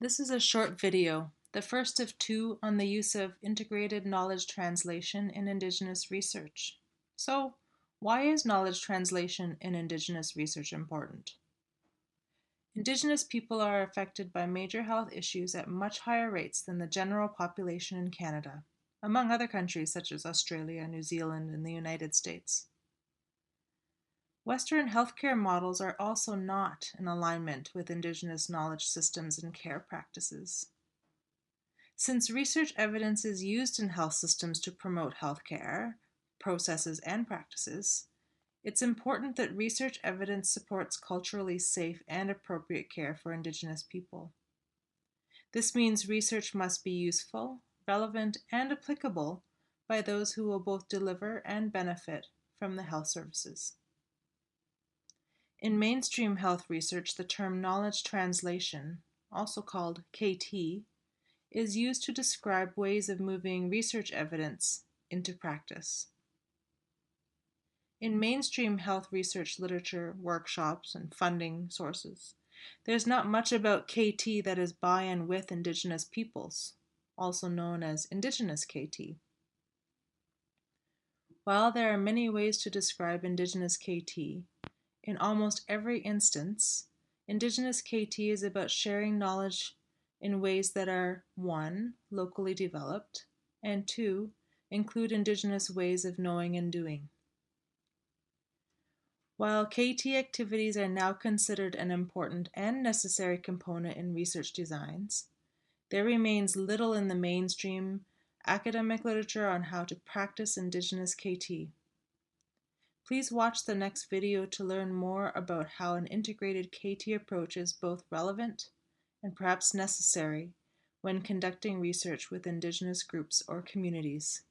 This is a short video, the first of two on the use of integrated knowledge translation in Indigenous research. So, why is knowledge translation in Indigenous research important? Indigenous people are affected by major health issues at much higher rates than the general population in Canada, among other countries such as Australia, New Zealand, and the United States. Western healthcare models are also not in alignment with Indigenous knowledge systems and care practices. Since research evidence is used in health systems to promote healthcare processes and practices, it's important that research evidence supports culturally safe and appropriate care for Indigenous people. This means research must be useful, relevant, and applicable by those who will both deliver and benefit from the health services. In mainstream health research, the term knowledge translation, also called KT, is used to describe ways of moving research evidence into practice. In mainstream health research literature, workshops, and funding sources, there's not much about KT that is by and with Indigenous peoples, also known as Indigenous KT. While there are many ways to describe Indigenous KT, in almost every instance, Indigenous KT is about sharing knowledge in ways that are 1. Locally developed, and 2. Include Indigenous ways of knowing and doing. While KT activities are now considered an important and necessary component in research designs, there remains little in the mainstream academic literature on how to practice Indigenous KT. Please watch the next video to learn more about how an integrated KT approach is both relevant and perhaps necessary when conducting research with Indigenous groups or communities.